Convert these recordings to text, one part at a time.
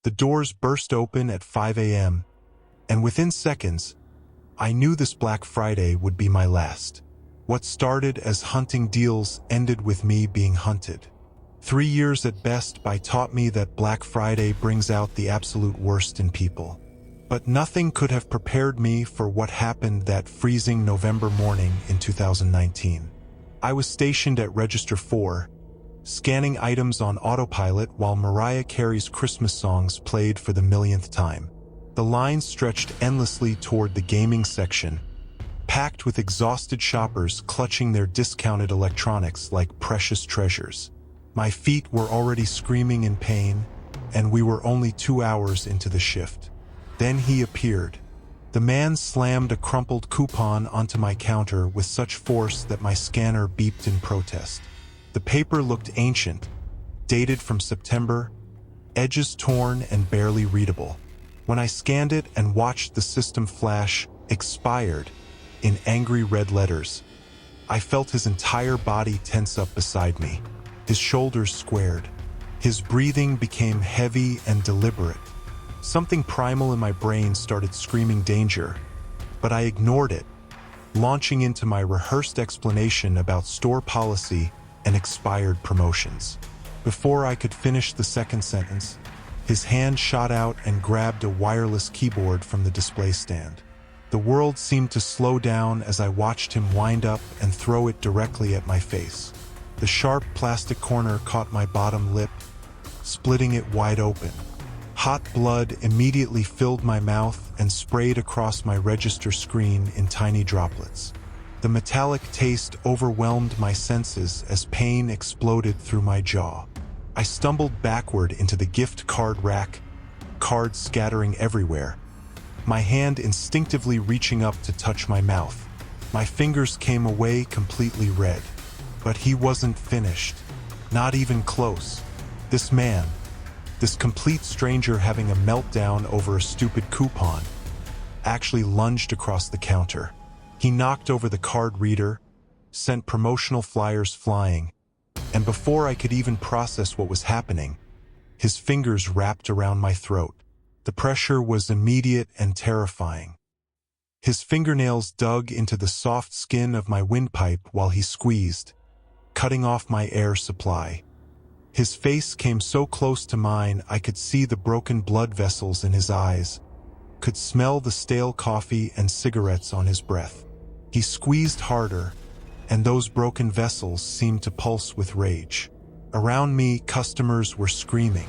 The doors burst open at 5 a.m., and within seconds, I knew this Black Friday would be my last. What started as hunting deals ended with me being hunted. 3 years at Best Buy taught me that Black Friday brings out the absolute worst in people. But nothing could have prepared me for what happened that freezing November morning in 2019. I was stationed at Register 4, scanning items on autopilot while Mariah Carey's Christmas songs played for the millionth time. The line stretched endlessly toward the gaming section, packed with exhausted shoppers clutching their discounted electronics like precious treasures. My feet were already screaming in pain, and we were only 2 hours into the shift. Then he appeared. The man slammed a crumpled coupon onto my counter with such force that my scanner beeped in protest. The paper looked ancient, dated from September, edges torn and barely readable. When I scanned it and watched the system flash "expired" in angry red letters, I felt his entire body tense up beside me. His shoulders squared. His breathing became heavy and deliberate. Something primal in my brain started screaming danger, but I ignored it, launching into my rehearsed explanation about store policy and expired promotions. Before I could finish the second sentence, his hand shot out and grabbed a wireless keyboard from the display stand. The world seemed to slow down as I watched him wind up and throw it directly at my face. The sharp plastic corner caught my bottom lip, splitting it wide open. Hot blood immediately filled my mouth and sprayed across my register screen in tiny droplets. The metallic taste overwhelmed my senses as pain exploded through my jaw. I stumbled backward into the gift card rack, cards scattering everywhere, my hand instinctively reaching up to touch my mouth. My fingers came away completely red. But he wasn't finished. Not even close. This man, this complete stranger having a meltdown over a stupid coupon, actually lunged across the counter. He knocked over the card reader, sent promotional flyers flying, and before I could even process what was happening, his fingers wrapped around my throat. The pressure was immediate and terrifying. His fingernails dug into the soft skin of my windpipe while he squeezed, cutting off my air supply. His face came so close to mine I could see the broken blood vessels in his eyes, could smell the stale coffee and cigarettes on his breath. He squeezed harder, and those broken vessels seemed to pulse with rage. Around me, customers were screaming.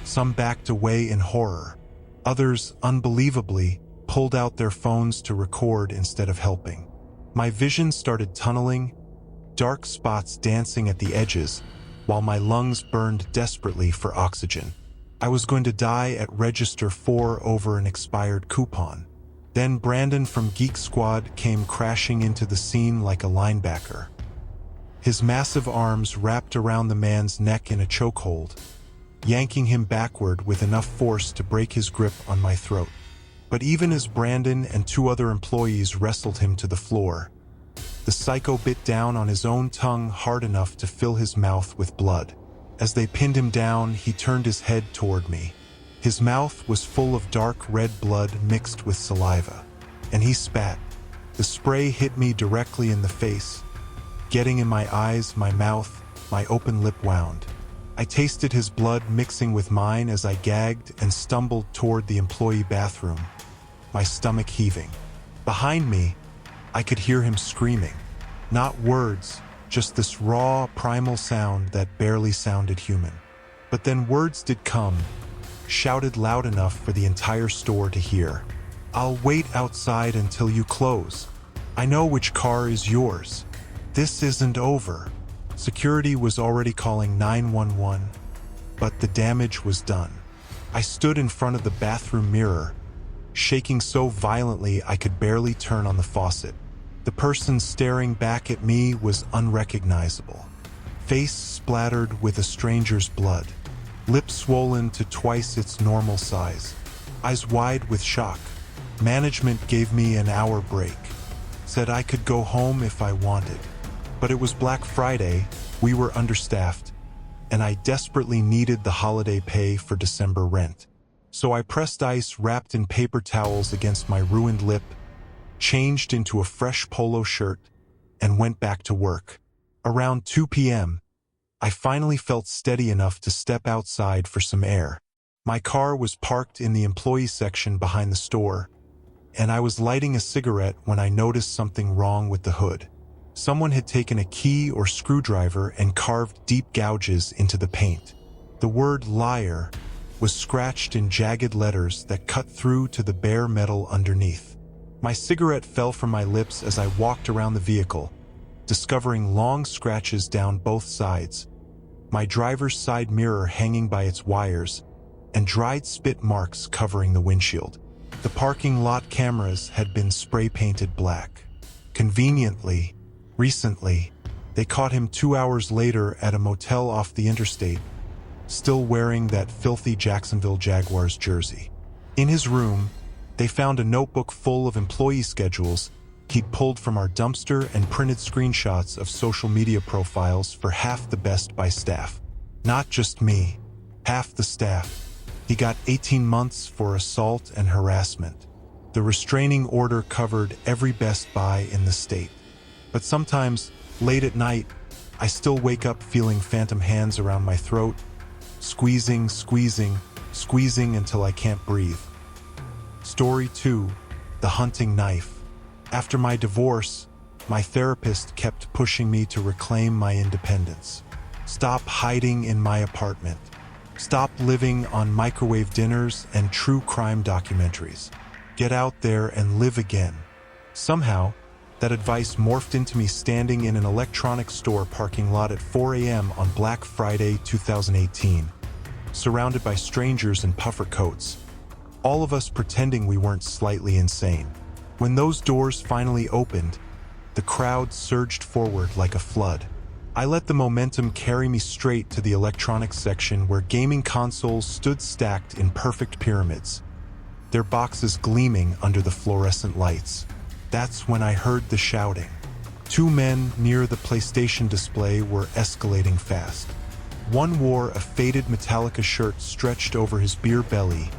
Some backed away in horror. Others, unbelievably, pulled out their phones to record instead of helping. My vision started tunneling, dark spots dancing at the edges, while my lungs burned desperately for oxygen. I was going to die at Register 4 over an expired coupon. Then Brandon from Geek Squad came crashing into the scene like a linebacker. His massive arms wrapped around the man's neck in a chokehold, yanking him backward with enough force to break his grip on my throat. But even as Brandon and 2 other employees wrestled him to the floor, the psycho bit down on his own tongue hard enough to fill his mouth with blood. As they pinned him down, he turned his head toward me. His mouth was full of dark red blood mixed with saliva, and he spat. The spray hit me directly in the face, getting in my eyes, my mouth, my open lip wound. I tasted his blood mixing with mine as I gagged and stumbled toward the employee bathroom, my stomach heaving. Behind me, I could hear him screaming. Not words, just this raw, primal sound that barely sounded human. But then words did come, shouted loud enough for the entire store to hear. "I'll wait outside until you close. I know which car is yours. This isn't over." Security was already calling 911, but the damage was done. I stood in front of the bathroom mirror, shaking so violently I could barely turn on the faucet. The person staring back at me was unrecognizable. Face splattered with a stranger's blood, lips swollen to twice its normal size, eyes wide with shock. Management gave me an hour break, said I could go home if I wanted. But it was Black Friday, we were understaffed, and I desperately needed the holiday pay for December rent. So I pressed ice wrapped in paper towels against my ruined lip, changed into a fresh polo shirt, and went back to work. Around 2 p.m., I finally felt steady enough to step outside for some air. My car was parked in the employee section behind the store, and I was lighting a cigarette when I noticed something wrong with the hood. Someone had taken a key or screwdriver and carved deep gouges into the paint. The word liar was scratched in jagged letters that cut through to the bare metal underneath. My cigarette fell from my lips as I walked around the vehicle, discovering long scratches down both sides, my driver's side mirror hanging by its wires, and dried spit marks covering the windshield. The parking lot cameras had been spray-painted black. Conveniently, recently, they caught him 2 hours later at a motel off the interstate, still wearing that filthy Jacksonville Jaguars jersey. In his room, they found a notebook full of employee schedules he'd pulled from our dumpster and printed screenshots of social media profiles for half the Best Buy staff. Not just me, half the staff. He got 18 months for assault and harassment. The restraining order covered every Best Buy in the state. But sometimes, late at night, I still wake up feeling phantom hands around my throat, squeezing until I can't breathe. Story 2. The Hunting Knife. After my divorce, my therapist kept pushing me to reclaim my independence. Stop hiding in my apartment. Stop living on microwave dinners and true crime documentaries. Get out there and live again. Somehow, that advice morphed into me standing in an electronics store parking lot at 4 a.m. on Black Friday 2018, surrounded by strangers in puffer coats, all of us pretending we weren't slightly insane. When those doors finally opened, the crowd surged forward like a flood. I let the momentum carry me straight to the electronics section where gaming consoles stood stacked in perfect pyramids, their boxes gleaming under the fluorescent lights. That's when I heard the shouting. 2 men near the PlayStation display were escalating fast. One wore a faded Metallica shirt stretched over his beer belly,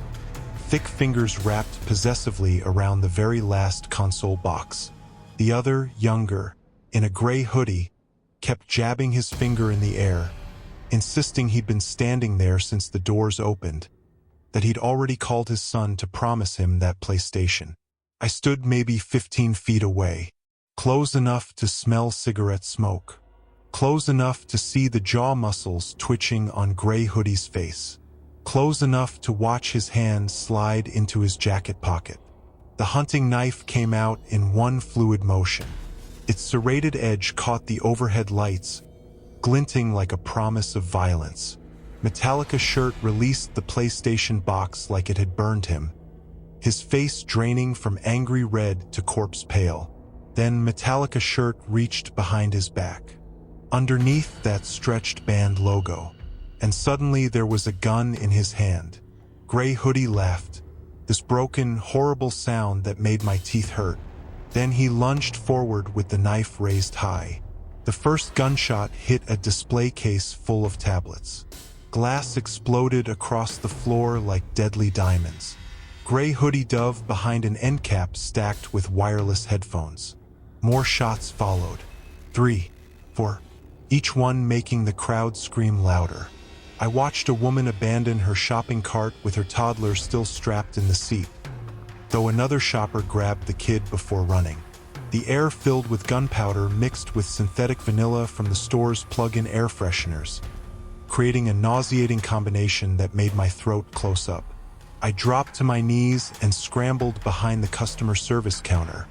thick fingers wrapped possessively around the very last console box. The other, younger, in a gray hoodie, kept jabbing his finger in the air, insisting he'd been standing there since the doors opened, that he'd already called his son to promise him that PlayStation. I stood maybe 15 feet away, close enough to smell cigarette smoke, close enough to see the jaw muscles twitching on Gray Hoodie's face, close enough to watch his hand slide into his jacket pocket. The hunting knife came out in one fluid motion. Its serrated edge caught the overhead lights, glinting like a promise of violence. Metallica shirt released the PlayStation box like it had burned him, his face draining from angry red to corpse pale. Then Metallica shirt reached behind his back, underneath that stretched band logo, and suddenly there was a gun in his hand. Gray Hoodie laughed, this broken, horrible sound that made my teeth hurt. Then he lunged forward with the knife raised high. The first gunshot hit a display case full of tablets. Glass exploded across the floor like deadly diamonds. Gray Hoodie dove behind an end cap stacked with wireless headphones. More shots followed. 3, 4, each one making the crowd scream louder. I watched a woman abandon her shopping cart with her toddler still strapped in the seat, though another shopper grabbed the kid before running. The air filled with gunpowder mixed with synthetic vanilla from the store's plug-in air fresheners, creating a nauseating combination that made my throat close up. I dropped to my knees and scrambled behind the customer service counter,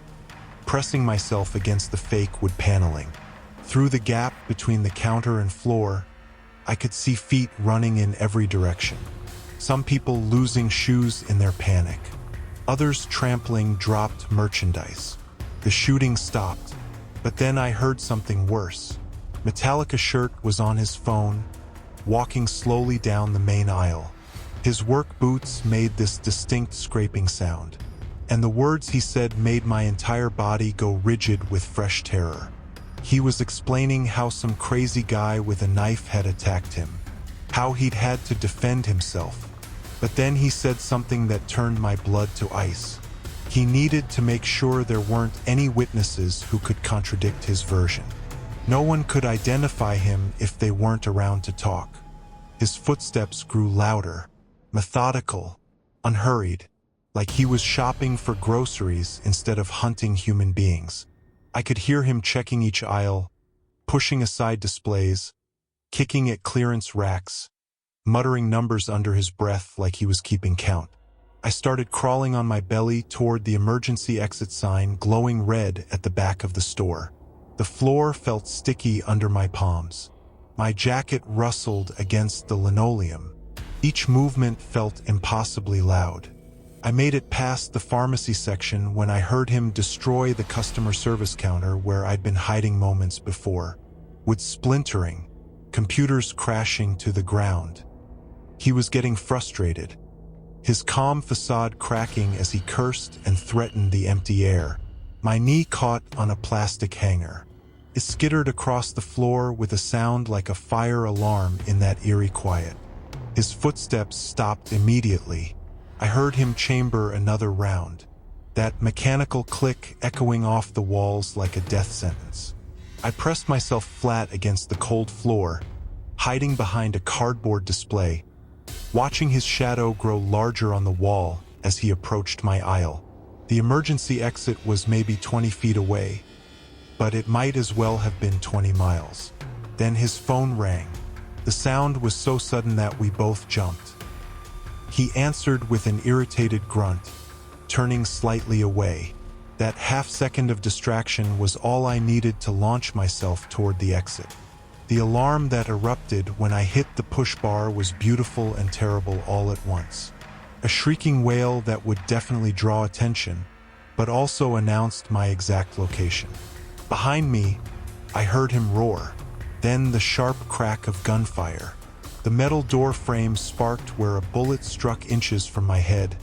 pressing myself against the fake wood paneling. Through the gap between the counter and floor, I could see feet running in every direction. Some people losing shoes in their panic, others trampling dropped merchandise. The shooting stopped, but then I heard something worse. Metallica shirt was on his phone, walking slowly down the main aisle. His work boots made this distinct scraping sound, and the words he said made my entire body go rigid with fresh terror. He was explaining how some crazy guy with a knife had attacked him, how he'd had to defend himself, But then he said something that turned my blood to ice. He needed to make sure there weren't any witnesses who could contradict his version. No one could identify him if they weren't around to talk. His footsteps grew louder, methodical, unhurried, like he was shopping for groceries instead of hunting human beings. I could hear him checking each aisle, pushing aside displays, kicking at clearance racks, muttering numbers under his breath like he was keeping count. I started crawling on my belly toward the emergency exit sign glowing red at the back of the store. The floor felt sticky under my palms. My jacket rustled against the linoleum. Each movement felt impossibly loud. I made it past the pharmacy section when I heard him destroy the customer service counter where I'd been hiding moments before, with splintering, computers crashing to the ground. He was getting frustrated, his calm facade cracking as he cursed and threatened the empty air. My knee caught on a plastic hanger. It skittered across the floor with a sound like a fire alarm in that eerie quiet. His footsteps stopped immediately. I heard him chamber another round, that mechanical click echoing off the walls like a death sentence. I pressed myself flat against the cold floor, hiding behind a cardboard display, watching his shadow grow larger on the wall as he approached my aisle. The emergency exit was maybe 20 feet away, but it might as well have been 20 miles. Then his phone rang. The sound was so sudden that we both jumped. He answered with an irritated grunt, turning slightly away. That half-second of distraction was all I needed to launch myself toward the exit. The alarm that erupted when I hit the push bar was beautiful and terrible all at once. A shrieking wail that would definitely draw attention, but also announced my exact location. Behind me, I heard him roar, then the sharp crack of gunfire. The metal door frame sparked where a bullet struck inches from my head,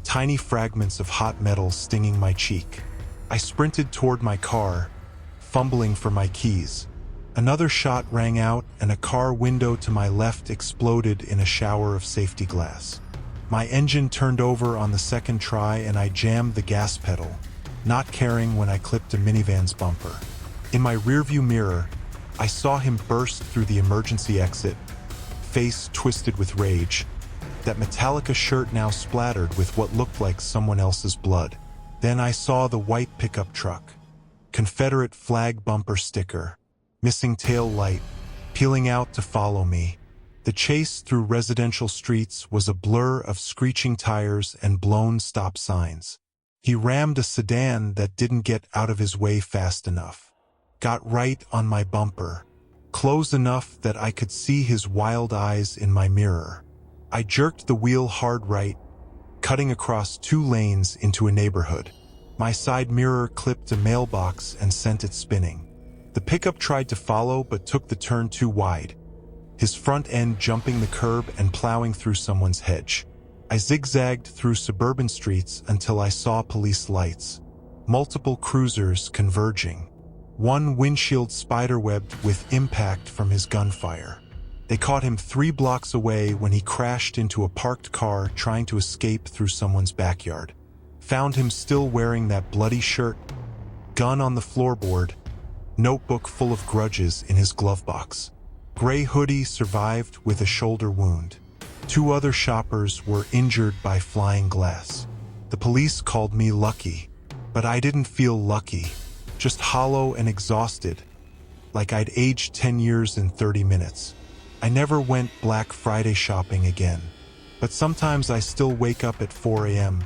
tiny fragments of hot metal stinging my cheek. I sprinted toward my car, fumbling for my keys. Another shot rang out and a car window to my left exploded in a shower of safety glass. My engine turned over on the second try and I jammed the gas pedal, not caring when I clipped a minivan's bumper. In my rearview mirror, I saw him burst through the emergency exit, face twisted with rage, that Metallica shirt now splattered with what looked like someone else's blood. Then I saw the white pickup truck, Confederate flag bumper sticker, missing tail light, peeling out to follow me. The chase through residential streets was a blur of screeching tires and blown stop signs. He rammed a sedan that didn't get out of his way fast enough, got right on my bumper, close enough that I could see his wild eyes in my mirror. I jerked the wheel hard right, cutting across 2 lanes into a neighborhood. My side mirror clipped a mailbox and sent it spinning. The pickup tried to follow but took the turn too wide, his front end jumping the curb and plowing through someone's hedge. I zigzagged through suburban streets until I saw police lights, multiple cruisers converging. One windshield spiderwebbed with impact from his gunfire. They caught him 3 blocks away when he crashed into a parked car trying to escape through someone's backyard. Found him still wearing that bloody shirt, gun on the floorboard, notebook full of grudges in his glove box. Gray hoodie survived with a shoulder wound. 2 other shoppers were injured by flying glass. The police called me lucky, but I didn't feel lucky. Just hollow and exhausted, like I'd aged 10 years in 30 minutes. I never went Black Friday shopping again, but sometimes I still wake up at 4 a.m.,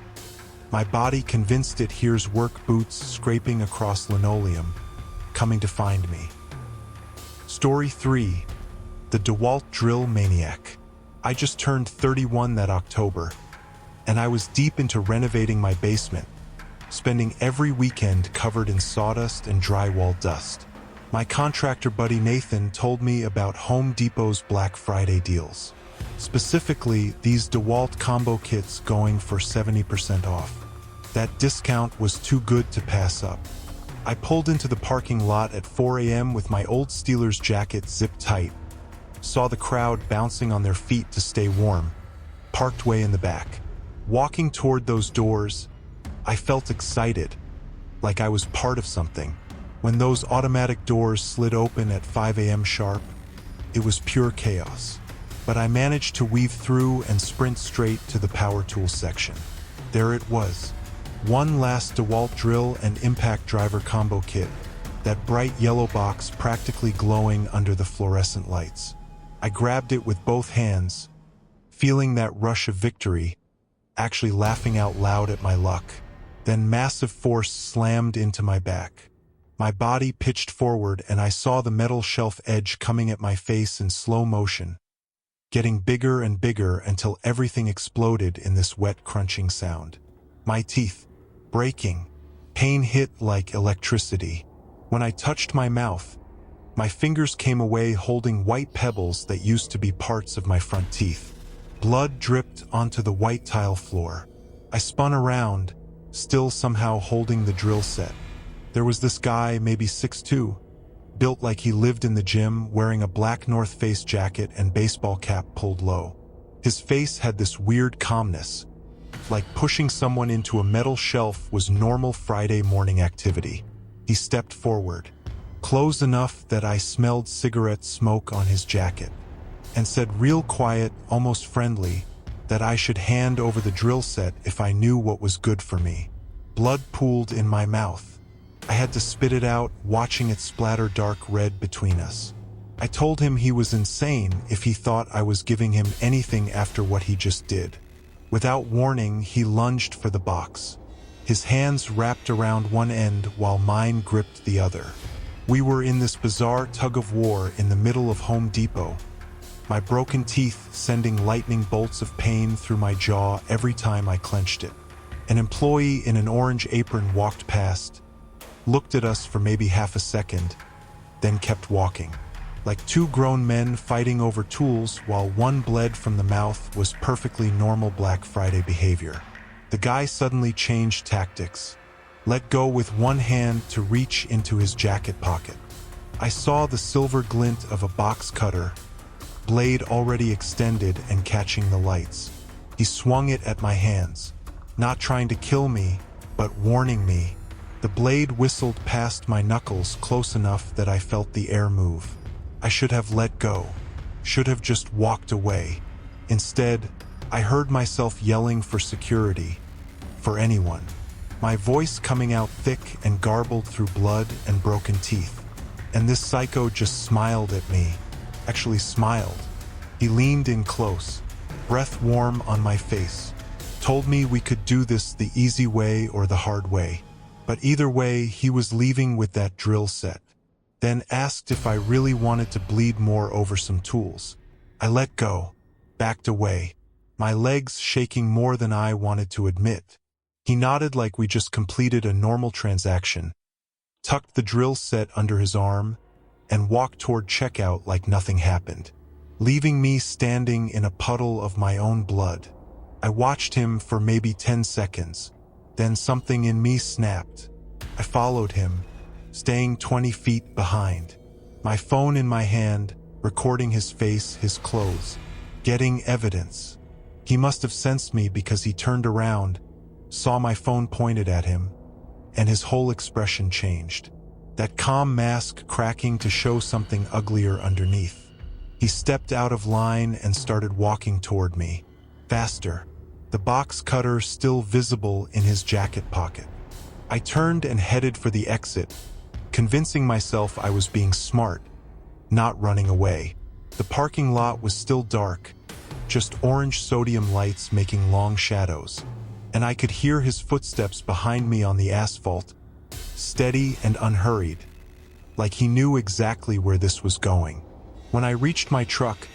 my body convinced it hears work boots scraping across linoleum, coming to find me. Story 3. The DeWalt Drill Maniac. I just turned 31 that October, and I was deep into renovating my basement, spending every weekend covered in sawdust and drywall dust. My contractor buddy Nathan told me about Home Depot's Black Friday deals. Specifically, these DeWalt combo kits going for 70% off. That discount was too good to pass up. I pulled into the parking lot at 4 a.m. with my old Steelers jacket zipped tight, saw the crowd bouncing on their feet to stay warm, parked way in the back. Walking toward those doors, I felt excited, like I was part of something. When those automatic doors slid open at 5 a.m. sharp, it was pure chaos. But I managed to weave through and sprint straight to the power tools section. There it was. One last DeWalt drill and impact driver combo kit, that bright yellow box practically glowing under the fluorescent lights. I grabbed it with both hands, feeling that rush of victory, actually laughing out loud at my luck. Then massive force slammed into my back. My body pitched forward and I saw the metal shelf edge coming at my face in slow motion, getting bigger and bigger until everything exploded in this wet crunching sound. My teeth, breaking. Pain hit like electricity. When I touched my mouth, my fingers came away holding white pebbles that used to be parts of my front teeth. Blood dripped onto the white tile floor. I spun around, still somehow holding the drill set. There was this guy, maybe 6'2", built like he lived in the gym, wearing a black North Face jacket and baseball cap pulled low. His face had this weird calmness, like pushing someone into a metal shelf was normal Friday morning activity. He stepped forward, close enough that I smelled cigarette smoke on his jacket, and said real quiet, almost friendly, that I should hand over the drill set if I knew what was good for me. Blood pooled in my mouth. I had to spit it out, watching it splatter dark red between us. I told him he was insane if he thought I was giving him anything after what he just did. Without warning, he lunged for the box. His hands wrapped around one end while mine gripped the other. We were in this bizarre tug-of-war in the middle of Home Depot, my broken teeth sending lightning bolts of pain through my jaw every time I clenched it. An employee in an orange apron walked past, looked at us for maybe half a second, then kept walking. Like two grown men fighting over tools while one bled from the mouth was perfectly normal Black Friday behavior. The guy suddenly changed tactics, let go with one hand to reach into his jacket pocket. I saw the silver glint of a box cutter, blade already extended and catching the lights. He swung it at my hands, not trying to kill me, but warning me. The blade whistled past my knuckles close enough that I felt the air move. I should have let go, should have just walked away. Instead, I heard myself yelling for security, for anyone. My voice coming out thick and garbled through blood and broken teeth. And this psycho just smiled at me, actually smiled. He leaned in close, breath warm on my face, told me we could do this the easy way or the hard way. But either way, he was leaving with that drill set. Then asked if I really wanted to bleed more over some tools. I let go, backed away, my legs shaking more than I wanted to admit. He nodded like we just completed a normal transaction, tucked the drill set under his arm, and walked toward checkout like nothing happened, leaving me standing in a puddle of my own blood. I watched him for maybe 10 seconds. Then something in me snapped. I followed him, staying 20 feet behind, my phone in my hand, recording his face, his clothes, getting evidence. He must have sensed me because he turned around, saw my phone pointed at him, and his whole expression changed. That calm mask cracking to show something uglier underneath. He stepped out of line and started walking toward me, faster. The box cutter still visible in his jacket pocket. I turned and headed for the exit, convincing myself I was being smart, not running away. The parking lot was still dark, just orange sodium lights making long shadows, and I could hear his footsteps behind me on the asphalt, steady and unhurried, like he knew exactly where this was going. When I reached my truck,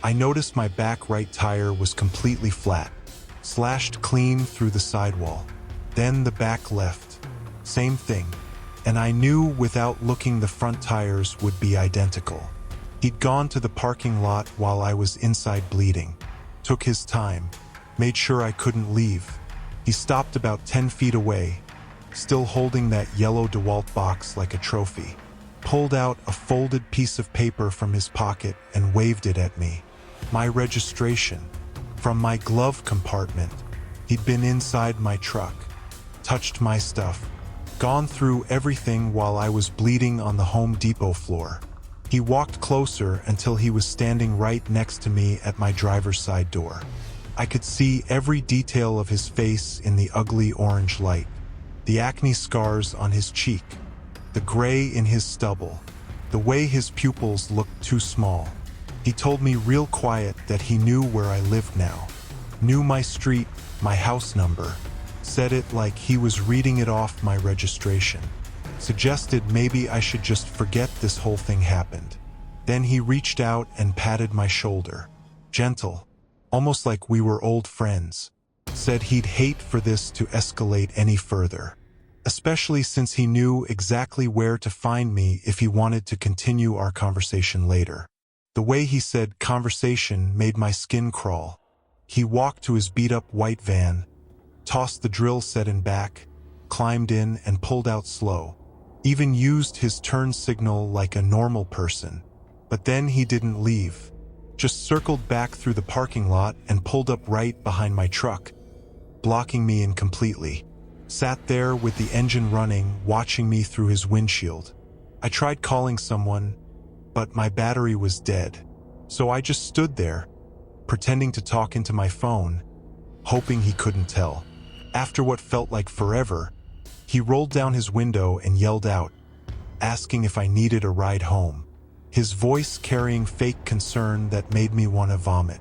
I noticed my back right tire was completely flat, slashed clean through the sidewall. Then the back left. Same thing. And I knew without looking the front tires would be identical. He'd gone to the parking lot while I was inside bleeding. Took his time. Made sure I couldn't leave. He stopped about 10 feet away, still holding that yellow DeWalt box like a trophy. Pulled out a folded piece of paper from his pocket and waved it at me. My registration. From my glove compartment, he'd been inside my truck, touched my stuff, gone through everything while I was bleeding on the Home Depot floor. He walked closer until he was standing right next to me at my driver's side door. I could see every detail of his face in the ugly orange light, the acne scars on his cheek, the gray in his stubble, the way his pupils looked too small. He told me real quiet that he knew where I lived now, knew my street, my house number, said it like he was reading it off my registration, suggested maybe I should just forget this whole thing happened. Then he reached out and patted my shoulder, gentle, almost like we were old friends, said he'd hate for this to escalate any further, especially since he knew exactly where to find me if he wanted to continue our conversation later. The way he said conversation made my skin crawl. He walked to his beat-up white van, tossed the drill set in back, climbed in and pulled out slow, even used his turn signal like a normal person. But then he didn't leave, just circled back through the parking lot and pulled up right behind my truck, blocking me in completely. Sat there with the engine running, watching me through his windshield. I tried calling someone, but my battery was dead. So I just stood there, pretending to talk into my phone, hoping he couldn't tell. After what felt like forever, he rolled down his window and yelled out, asking if I needed a ride home, his voice carrying fake concern that made me want to vomit.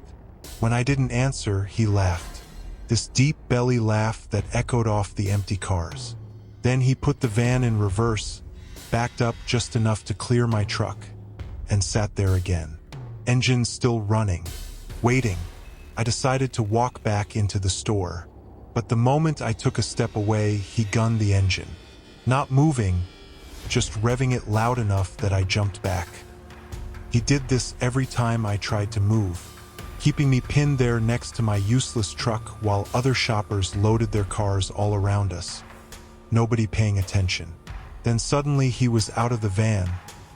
When I didn't answer, he laughed, this deep belly laugh that echoed off the empty cars. Then he put the van in reverse, backed up just enough to clear my truck, and sat there again, engine still running, waiting. I decided to walk back into the store, but the moment I took a step away, he gunned the engine, not moving, just revving it loud enough that I jumped back. He did this every time I tried to move, keeping me pinned there next to my useless truck while other shoppers loaded their cars all around us, nobody paying attention. Then suddenly he was out of the van,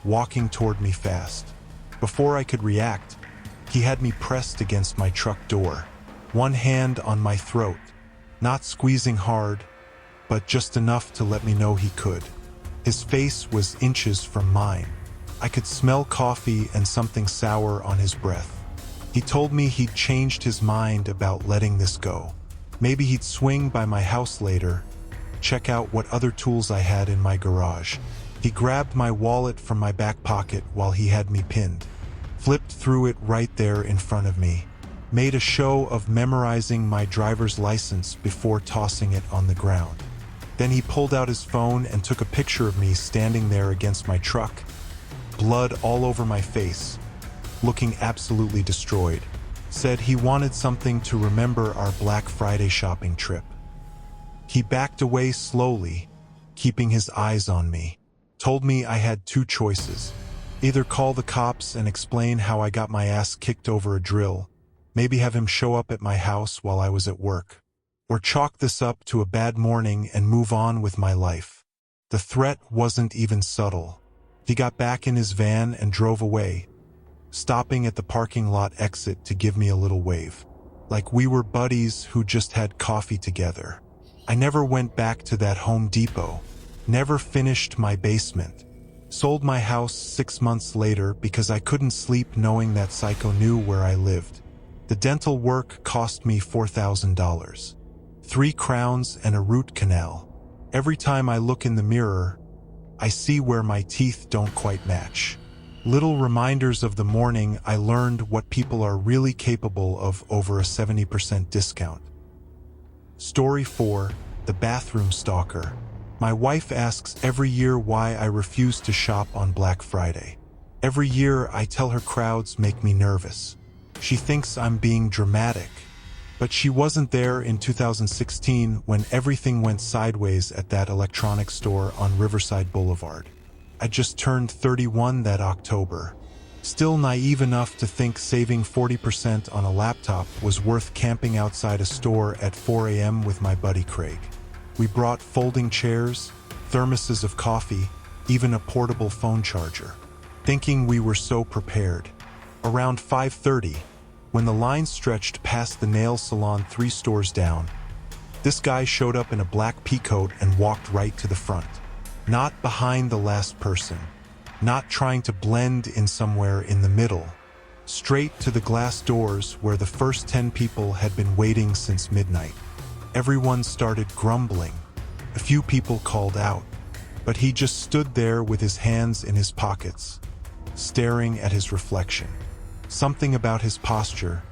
walking toward me fast. Before I could react, he had me pressed against my truck door, one hand on my throat, not squeezing hard, but just enough to let me know he could. His face was inches from mine. I could smell coffee and something sour on his breath. He told me he'd changed his mind about letting this go. Maybe he'd swing by my house later, check out what other tools I had in my garage. He grabbed my wallet from my back pocket while he had me pinned, flipped through it right there in front of me, made a show of memorizing my driver's license before tossing it on the ground. Then he pulled out his phone and took a picture of me standing there against my truck, blood all over my face, looking absolutely destroyed. Said he wanted something to remember our Black Friday shopping trip. He backed away slowly, keeping his eyes on me. Told me I had two choices. Either call the cops and explain how I got my ass kicked over a drill, maybe have him show up at my house while I was at work, or chalk this up to a bad morning and move on with my life. The threat wasn't even subtle. He got back in his van and drove away, stopping at the parking lot exit to give me a little wave, like we were buddies who just had coffee together. I never went back to that Home Depot, never finished my basement, sold my house 6 months later because I couldn't sleep knowing that psycho knew where I lived. The dental work cost me $4,000, 3 crowns and a root canal. Every time I look in the mirror, I see where my teeth don't quite match. Little reminders of the morning I learned what people are really capable of over a 70% discount. Story 4, The Bathroom Stalker. My wife asks every year why I refuse to shop on Black Friday. Every year I tell her crowds make me nervous. She thinks I'm being dramatic, but she wasn't there in 2016 when everything went sideways at that electronics store on Riverside Boulevard. I just turned 31 that October, still naive enough to think saving 40% on a laptop was worth camping outside a store at 4 a.m. with my buddy Craig. We brought folding chairs, thermoses of coffee, even a portable phone charger, thinking we were so prepared. Around 5:30, When the line stretched past the nail salon 3 stores down, this guy showed up in a black peacoat and walked right to the front. Not behind the last person. Not trying to blend in somewhere in the middle. Straight to the glass doors where the first 10 people had been waiting since midnight. Everyone started grumbling. A few people called out. But he just stood there with his hands in his pockets, staring at his reflection. Something about his posture,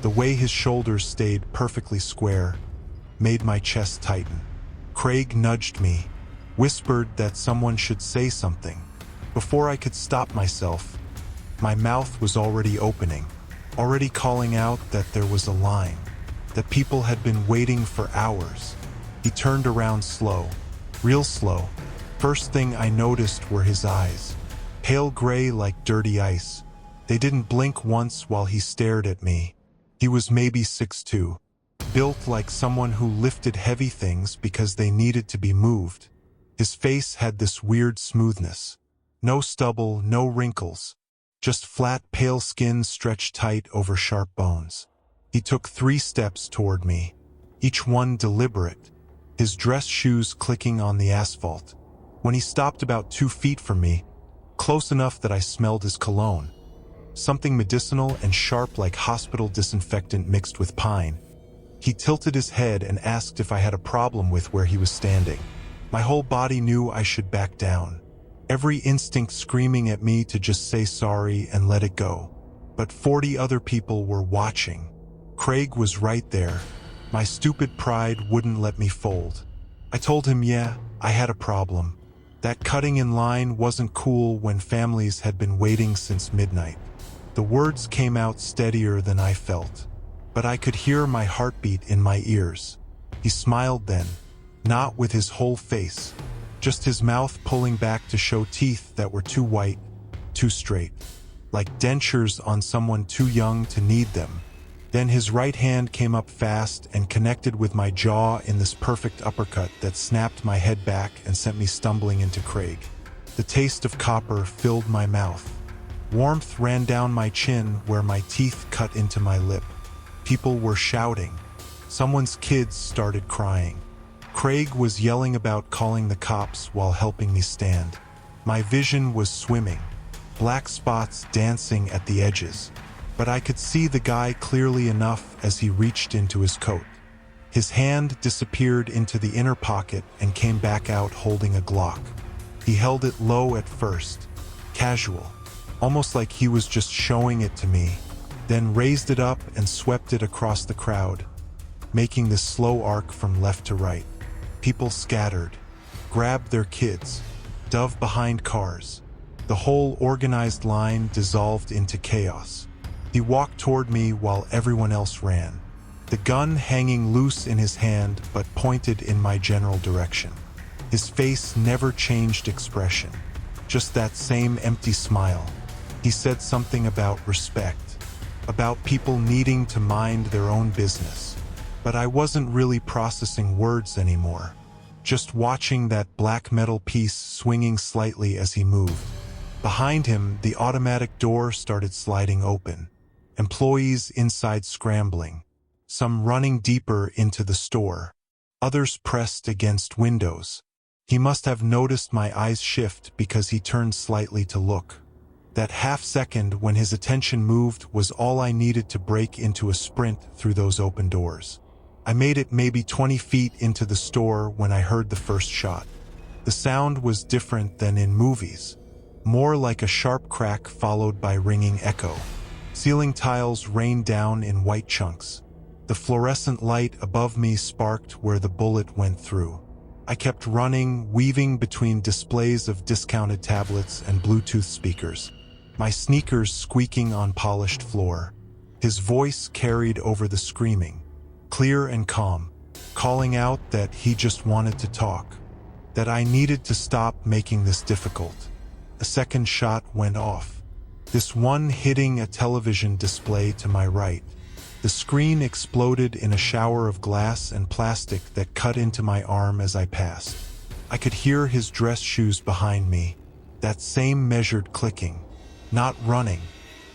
the way his shoulders stayed perfectly square, made my chest tighten. Craig nudged me, whispered that someone should say something. Before I could stop myself, my mouth was already opening, already calling out that there was a line, that people had been waiting for hours. He turned around slow, real slow. First thing I noticed were his eyes, pale gray like dirty ice. They didn't blink once while he stared at me. He was maybe 6'2", built like someone who lifted heavy things because they needed to be moved. His face had this weird smoothness. No stubble, no wrinkles. Just flat, pale skin stretched tight over sharp bones. He took 3 steps toward me, each one deliberate, his dress shoes clicking on the asphalt. When he stopped about 2 feet from me, close enough that I smelled his cologne, something medicinal and sharp like hospital disinfectant mixed with pine, he tilted his head and asked if I had a problem with where he was standing. My whole body knew I should back down, every instinct screaming at me to just say sorry and let it go. But 40 other people were watching. Craig was right there. My stupid pride wouldn't let me fold. I told him, yeah, I had a problem. That cutting in line wasn't cool when families had been waiting since midnight. The words came out steadier than I felt, but I could hear my heartbeat in my ears. He smiled then, not with his whole face, just his mouth pulling back to show teeth that were too white, too straight, like dentures on someone too young to need them. Then his right hand came up fast and connected with my jaw in this perfect uppercut that snapped my head back and sent me stumbling into Craig. The taste of copper filled my mouth. Warmth ran down my chin where my teeth cut into my lip. People were shouting. Someone's kids started crying. Craig was yelling about calling the cops while helping me stand. My vision was swimming, black spots dancing at the edges. But I could see the guy clearly enough as he reached into his coat. His hand disappeared into the inner pocket and came back out holding a Glock. He held it low at first, casual, almost like he was just showing it to me, then raised it up and swept it across the crowd, making this slow arc from left to right. People scattered, grabbed their kids, dove behind cars. The whole organized line dissolved into chaos. He walked toward me while everyone else ran, the gun hanging loose in his hand but pointed in my general direction. His face never changed expression, just that same empty smile. He said something about respect, about people needing to mind their own business. But I wasn't really processing words anymore, just watching that black metal piece swinging slightly as he moved. Behind him, the automatic door started sliding open. Employees inside scrambling, some running deeper into the store, others pressed against windows. He must have noticed my eyes shift because he turned slightly to look. That half second when his attention moved was all I needed to break into a sprint through those open doors. I made it maybe 20 feet into the store when I heard the first shot. The sound was different than in movies, more like a sharp crack followed by ringing echo. Ceiling tiles rained down in white chunks. The fluorescent light above me sparked where the bullet went through. I kept running, weaving between displays of discounted tablets and Bluetooth speakers, my sneakers squeaking on polished floor. His voice carried over the screaming, clear and calm, calling out that he just wanted to talk, that I needed to stop making this difficult. A second shot went off. This one hitting a television display to my right. The screen exploded in a shower of glass and plastic that cut into my arm as I passed. I could hear his dress shoes behind me, that same measured clicking. Not running,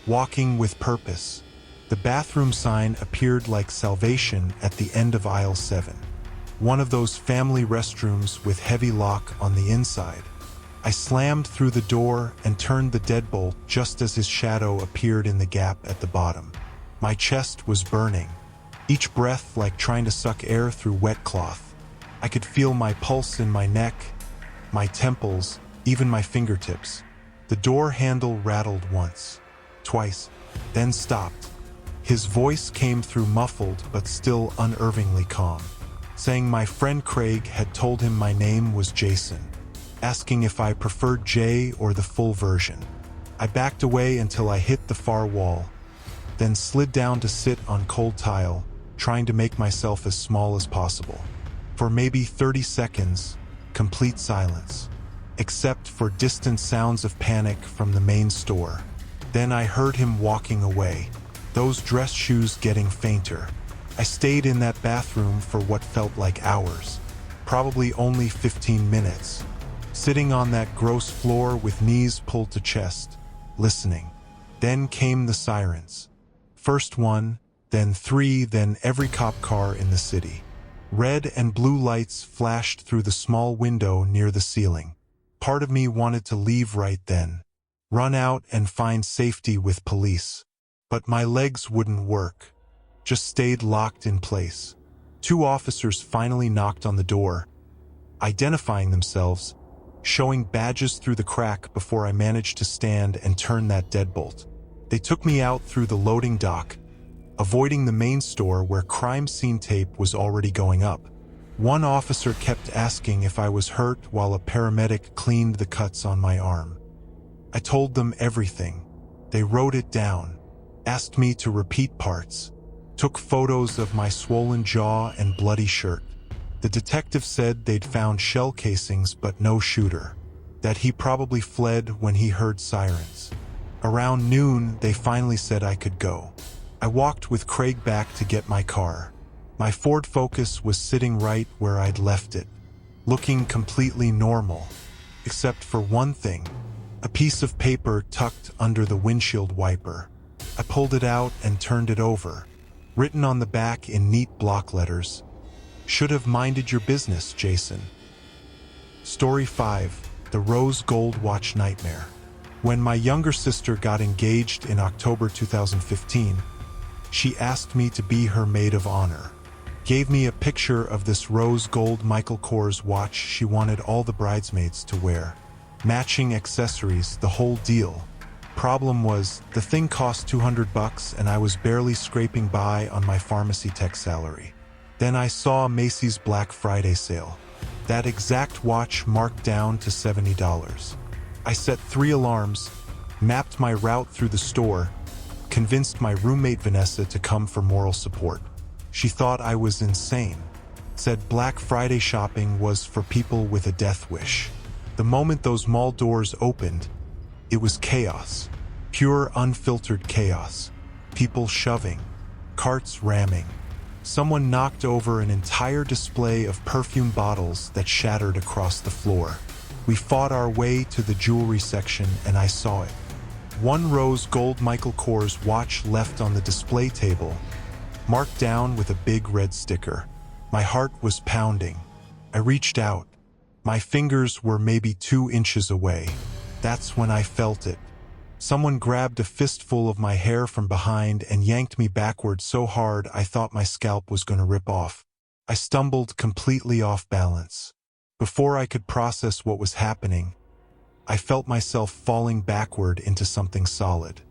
walking with purpose. The bathroom sign appeared like salvation at the end of aisle 7. One of those family restrooms with heavy lock on the inside. I slammed through the door and turned the deadbolt just as his shadow appeared in the gap at the bottom. My chest was burning, each breath like trying to suck air through wet cloth. I could feel my pulse in my neck, my temples, even my fingertips. The door handle rattled once, twice, then stopped. His voice came through muffled but still unnervingly calm, saying my friend Craig had told him my name was Jason, asking if I preferred J or the full version. I backed away until I hit the far wall, then slid down to sit on cold tile, trying to make myself as small as possible. For maybe 30 seconds, complete silence, except for distant sounds of panic from the main store. Then I heard him walking away, those dress shoes getting fainter. I stayed in that bathroom for what felt like hours, probably only 15 minutes, sitting on that gross floor with knees pulled to chest, listening. Then came the sirens. First one, then 3, then every cop car in the city. Red and blue lights flashed through the small window near the ceiling. Part of me wanted to leave right then, run out and find safety with police. But my legs wouldn't work, just stayed locked in place. 2 officers finally knocked on the door, identifying themselves, showing badges through the crack before I managed to stand and turn that deadbolt. They took me out through the loading dock, avoiding the main store where crime scene tape was already going up. One officer kept asking if I was hurt while a paramedic cleaned the cuts on my arm. I told them everything. They wrote it down, asked me to repeat parts, took photos of my swollen jaw and bloody shirt. The detective said they'd found shell casings but no shooter, that he probably fled when he heard sirens. Around noon, they finally said I could go. I walked with Craig back to get my car. My Ford Focus was sitting right where I'd left it, looking completely normal, except for one thing, a piece of paper tucked under the windshield wiper. I pulled it out and turned it over. Written on the back in neat block letters, "Should have minded your business, Jason." Story 5, The Rose Gold Watch Nightmare. When my younger sister got engaged in October 2015, she asked me to be her maid of honor. Gave me a picture of this rose gold Michael Kors watch she wanted all the bridesmaids to wear. Matching accessories, the whole deal. Problem was, the thing cost $200 and I was barely scraping by on my pharmacy tech salary. Then I saw Macy's Black Friday sale. That exact watch marked down to $70. I set 3 alarms, mapped my route through the store, convinced my roommate Vanessa to come for moral support. She thought I was insane, said Black Friday shopping was for people with a death wish. The moment those mall doors opened, it was chaos, pure unfiltered chaos. People shoving, carts ramming. Someone knocked over an entire display of perfume bottles that shattered across the floor. We fought our way to the jewelry section and I saw it. One rose gold Michael Kors watch left on the display table, marked down with a big red sticker. My heart was pounding. I reached out. My fingers were maybe 2 inches away. That's when I felt it. Someone grabbed a fistful of my hair from behind and yanked me backward so hard I thought my scalp was going to rip off. I stumbled completely off balance. Before I could process what was happening, I felt myself falling backward into something solid.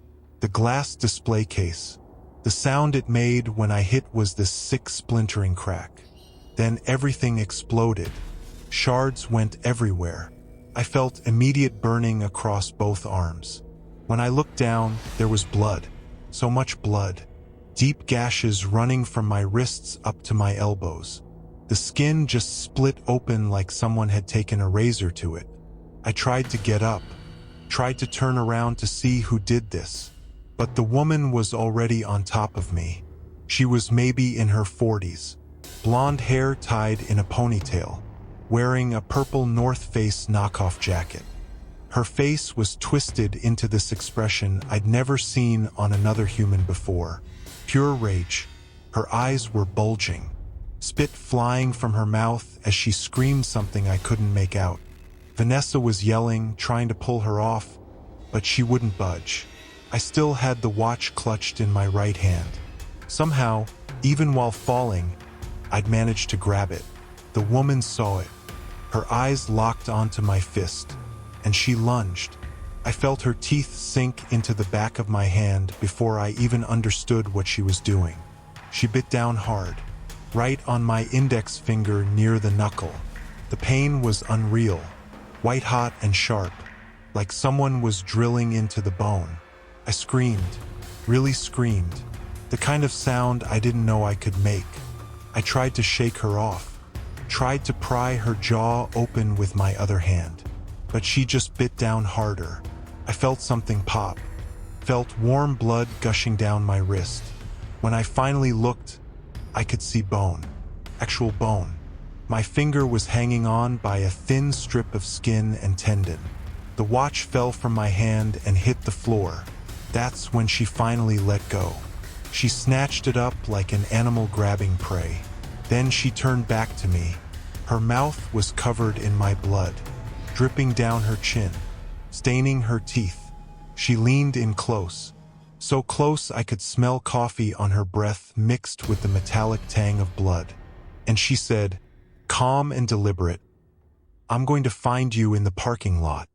The glass display case. The sound it made when I hit was this sick splintering crack. Then everything exploded. Shards went everywhere. I felt immediate burning across both arms. When I looked down, there was blood. So much blood. Deep gashes running from my wrists up to my elbows. The skin just split open like someone had taken a razor to it. I tried to get up, tried to turn around to see who did this. But the woman was already on top of me. She was maybe in her 40s, blonde hair tied in a ponytail, wearing a purple North Face knockoff jacket. Her face was twisted into this expression I'd never seen on another human before. Pure rage. Her eyes were bulging, spit flying from her mouth as she screamed something I couldn't make out. Vanessa was yelling, trying to pull her off, but she wouldn't budge. I still had the watch clutched in my right hand. Somehow, even while falling, I'd managed to grab it. The woman saw it. Her eyes locked onto my fist, and she lunged. I felt her teeth sink into the back of my hand before I even understood what she was doing. She bit down hard, right on my index finger near the knuckle. The pain was unreal, white-hot and sharp, like someone was drilling into the bone. I screamed, really screamed, the kind of sound I didn't know I could make. I tried to shake her off, tried to pry her jaw open with my other hand, but she just bit down harder. I felt something pop, felt warm blood gushing down my wrist. When I finally looked, I could see bone, actual bone. My finger was hanging on by a thin strip of skin and tendon. The watch fell from my hand and hit the floor. That's when she finally let go. She snatched it up like an animal grabbing prey. Then she turned back to me. Her mouth was covered in my blood, dripping down her chin, staining her teeth. She leaned in close, so close I could smell coffee on her breath mixed with the metallic tang of blood. And she said, calm and deliberate, "I'm going to find you in the parking lot."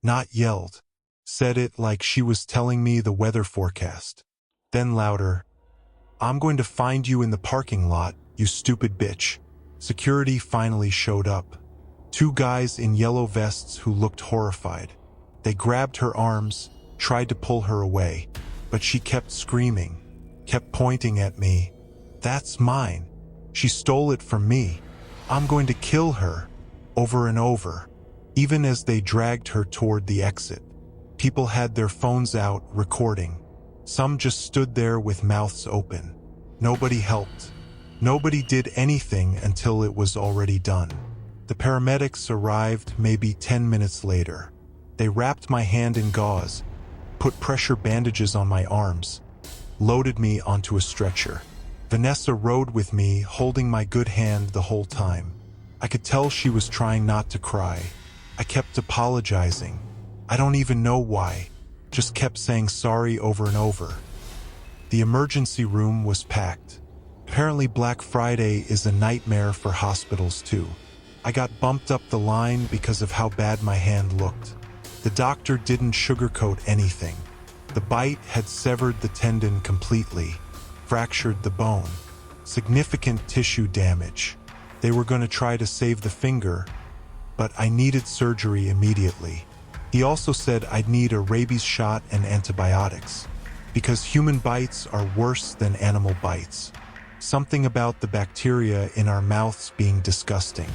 Not yelled. Said it like she was telling me the weather forecast. Then louder, "I'm going to find you in the parking lot, you stupid bitch." Security finally showed up. Two guys in yellow vests who looked horrified. They grabbed her arms, tried to pull her away, but she kept screaming, kept pointing at me. "That's mine. She stole it from me. I'm going to kill her," over and over, even as they dragged her toward the exit. People had their phones out, recording. Some just stood there with mouths open. Nobody helped. Nobody did anything until it was already done. The paramedics arrived maybe 10 minutes later. They wrapped my hand in gauze, put pressure bandages on my arms, loaded me onto a stretcher. Vanessa rode with me, holding my good hand the whole time. I could tell she was trying not to cry. I kept apologizing. I don't even know why. Just kept saying sorry over and over. The emergency room was packed. Apparently Black Friday is a nightmare for hospitals too. I got bumped up the line because of how bad my hand looked. The doctor didn't sugarcoat anything. The bite had severed the tendon completely, fractured the bone, significant tissue damage. They were going to try to save the finger, but I needed surgery immediately. He also said I'd need a rabies shot and antibiotics, because human bites are worse than animal bites. Something about the bacteria in our mouths being disgusting.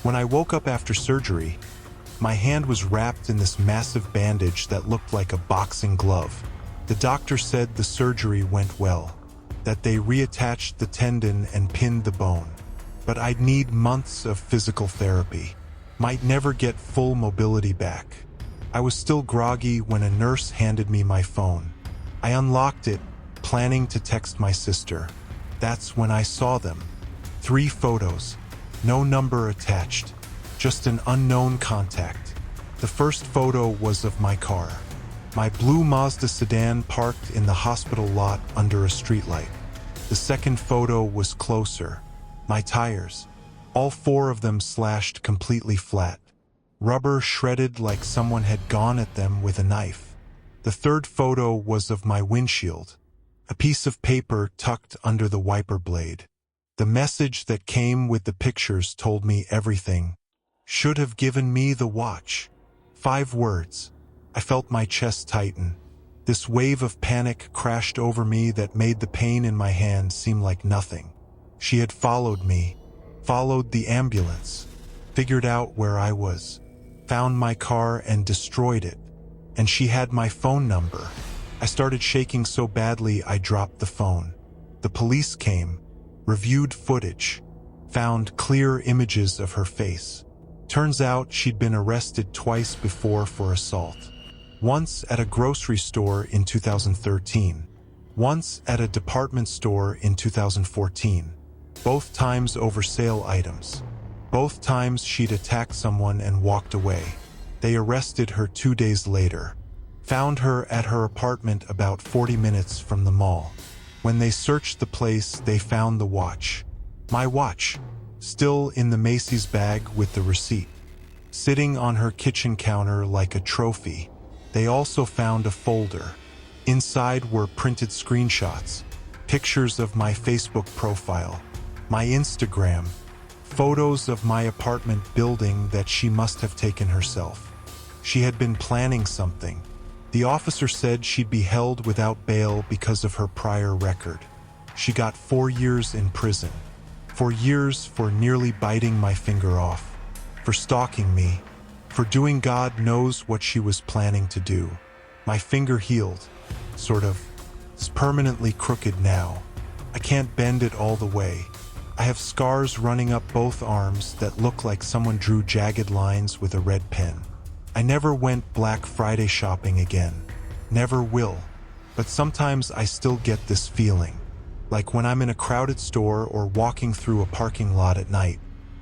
When I woke up after surgery, my hand was wrapped in this massive bandage that looked like a boxing glove. The doctor said the surgery went well, that they reattached the tendon and pinned the bone. But I'd need months of physical therapy. Might never get full mobility back. I was still groggy when a nurse handed me my phone. I unlocked it, planning to text my sister. That's when I saw them. 3 photos, no number attached, just an unknown contact. The first photo was of my car. My blue Mazda sedan parked in the hospital lot under a streetlight. The second photo was closer. My tires, all 4 of them slashed completely flat. Rubber shredded like someone had gone at them with a knife. The third photo was of my windshield, a piece of paper tucked under the wiper blade. The message that came with the pictures told me everything. Should have given me the watch. 5 words. I felt my chest tighten. This wave of panic crashed over me that made the pain in my hand seem like nothing. She had followed me, followed the ambulance, figured out where I was, found my car and destroyed it. And she had my phone number. I started shaking so badly I dropped the phone. The police came, reviewed footage, found clear images of her face. Turns out she'd been arrested twice before for assault. Once at a grocery store in 2013, Once at a department store in 2014. Both times over sale items. Both times she'd attacked someone and walked away. They arrested her 2 days later. Found her at her apartment about 40 minutes from the mall. When they searched the place, they found the watch. My watch. Still in the Macy's bag with the receipt. Sitting on her kitchen counter like a trophy. They also found a folder. Inside were printed screenshots, pictures of my Facebook profile, my Instagram, photos of my apartment building that she must have taken herself. She had been planning something. The officer said she'd be held without bail because of her prior record. She got 4 years in prison. 4 years for nearly biting my finger off, for stalking me, for doing God knows what she was planning to do. My finger healed. Sort of. It's permanently crooked now. I can't bend it all the way. I have scars running up both arms that look like someone drew jagged lines with a red pen. I never went Black Friday shopping again. Never will. But sometimes I still get this feeling. Like when I'm in a crowded store or walking through a parking lot at night.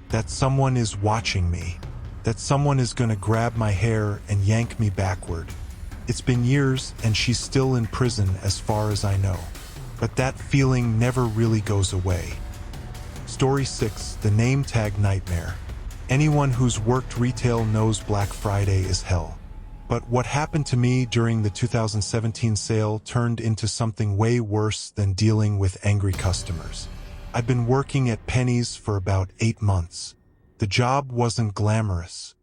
That someone is watching me. That someone is gonna grab my hair and yank me backward. It's been years and she's still in prison as far as I know. But that feeling never really goes away. Story 6, the name tag nightmare. Anyone who's worked retail knows Black Friday is hell. But what happened to me during the 2017 sale turned into something way worse than dealing with angry customers. I've been working at Penny's for about 8 months. The job wasn't glamorous.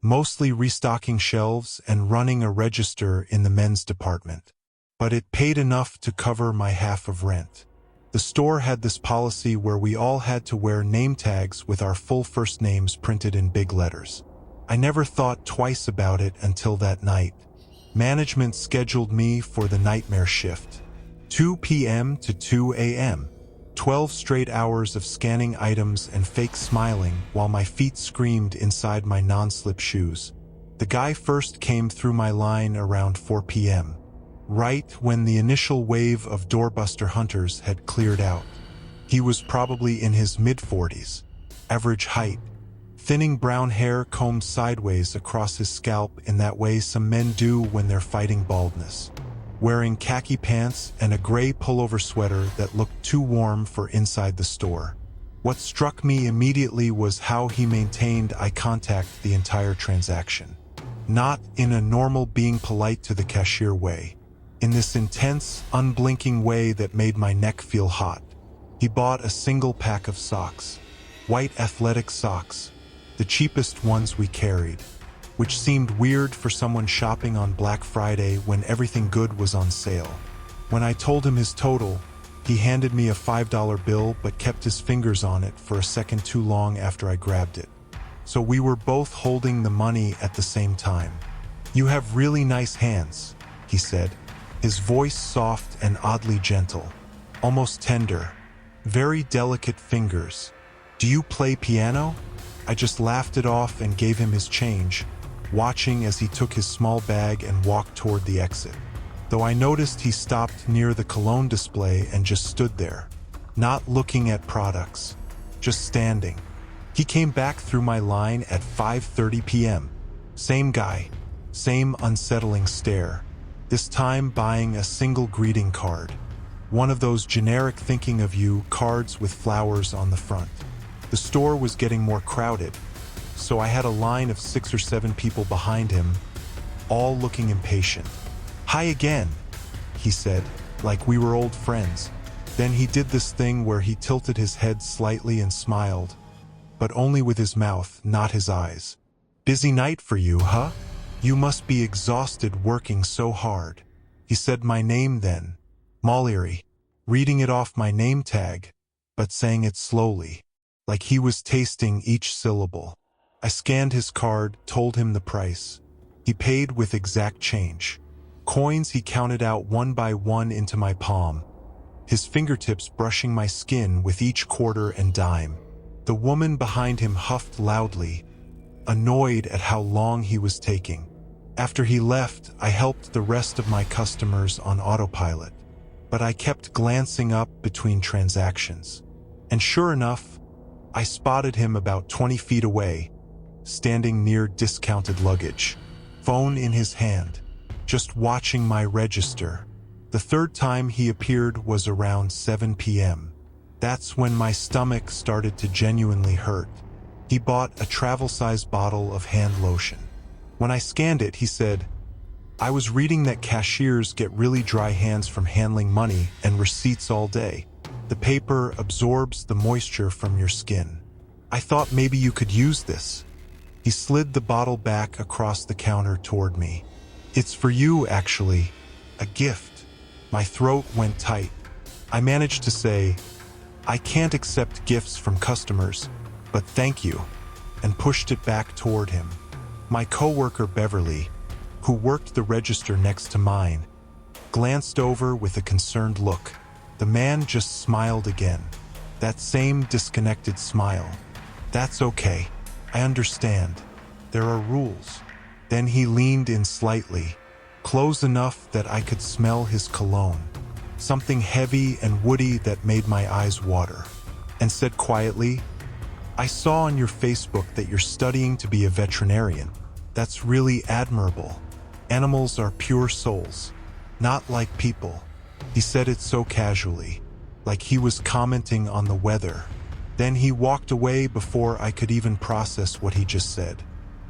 Mostly restocking shelves and running a register in the men's department. But it paid enough to cover my half of rent. The store had this policy where we all had to wear name tags with our full first names printed in big letters. I never thought twice about it until that night. Management scheduled me for the nightmare shift. 2 p.m. to 2 a.m. 12 straight hours of scanning items and fake smiling while my feet screamed inside my non-slip shoes. The guy first came through my line around 4 p.m. Right when the initial wave of doorbuster hunters had cleared out. He was probably in his mid-40s, average height, thinning brown hair combed sideways across his scalp in that way some men do when they're fighting baldness. Wearing khaki pants and a gray pullover sweater that looked too warm for inside the store. What struck me immediately was how he maintained eye contact the entire transaction. Not in a normal being polite to the cashier way. In this intense, unblinking way that made my neck feel hot. He bought a single pack of socks. White athletic socks. The cheapest ones we carried. Which seemed weird for someone shopping on Black Friday when everything good was on sale. When I told him his total, he handed me a $5 bill but kept his fingers on it for a second too long after I grabbed it. So we were both holding the money at the same time. "You have really nice hands," he said, his voice soft and oddly gentle, almost tender. "Very delicate fingers. Do you play piano?" I just laughed it off and gave him his change, watching as he took his small bag and walked toward the exit. Though I noticed he stopped near the cologne display and just stood there, not looking at products, just standing. He came back through my line at 5:30 p.m. Same guy, same unsettling stare, this time buying a single greeting card. One of those generic thinking of you cards with flowers on the front. The store was getting more crowded, so I had a line of 6 or 7 people behind him, all looking impatient. "Hi again," he said, like we were old friends. Then he did this thing where he tilted his head slightly and smiled, but only with his mouth, not his eyes. "Busy night for you, huh? You must be exhausted working so hard." He said my name then, Mallory, reading it off my name tag, but saying it slowly, like he was tasting each syllable. I scanned his card, told him the price. He paid with exact change. Coins he counted out one by one into my palm, his fingertips brushing my skin with each quarter and dime. The woman behind him huffed loudly, annoyed at how long he was taking. After he left, I helped the rest of my customers on autopilot. but I kept glancing up between transactions. And sure enough, I spotted him about 20 feet away, standing near discounted luggage, phone in his hand, just watching my register. The third time he appeared was around 7 p.m. That's when my stomach started to genuinely hurt. He bought a travel-size bottle of hand lotion. When I scanned it, he said, "I was reading that cashiers get really dry hands from handling money and receipts all day. The paper absorbs the moisture from your skin. I thought maybe you could use this." He slid the bottle back across the counter toward me. "It's for you, actually. A gift." My throat went tight. I managed to say, "I can't accept gifts from customers, but thank you," and pushed it back toward him. My coworker Beverly, who worked the register next to mine, glanced over with a concerned look. The man just smiled again. That same disconnected smile. "That's okay. I understand. There are rules." Then he leaned in slightly, close enough that I could smell his cologne, something heavy and woody that made my eyes water, and said quietly, "I saw on your Facebook that you're studying to be a veterinarian. That's really admirable. Animals are pure souls, not like people." He said it so casually, like he was commenting on the weather. Then he walked away before I could even process what he just said.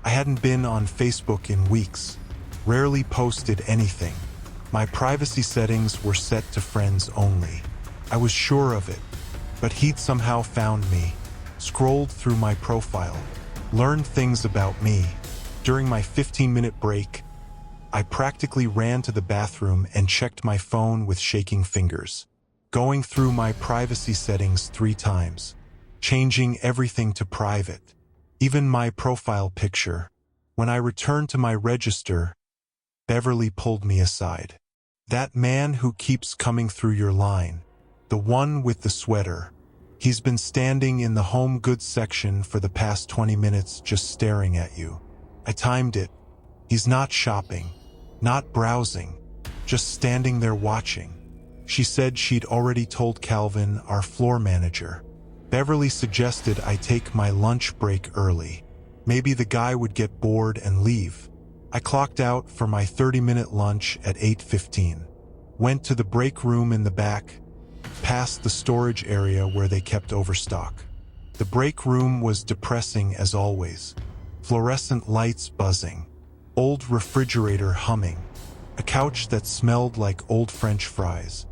I hadn't been on Facebook in weeks, rarely posted anything. My privacy settings were set to friends only. I was sure of it, but he'd somehow found me, scrolled through my profile, learned things about me. During my 15-minute break, I practically ran to the bathroom and checked my phone with shaking fingers, going through my privacy settings 3 times, changing everything to private, even my profile picture. When I returned to my register, Beverly pulled me aside. "That man who keeps coming through your line, the one with the sweater, he's been standing in the home goods section for the past 20 minutes just staring at you." I timed it. He's not shopping, not browsing, just standing there watching. She said she'd already told Calvin, our floor manager. Beverly suggested I take my lunch break early. Maybe the guy would get bored and leave. I clocked out for my 30-minute lunch at 8:15. Went to the break room in the back, past the storage area where they kept overstock. The break room was depressing as always. Fluorescent lights buzzing, old refrigerator humming, a couch that smelled like old French fries.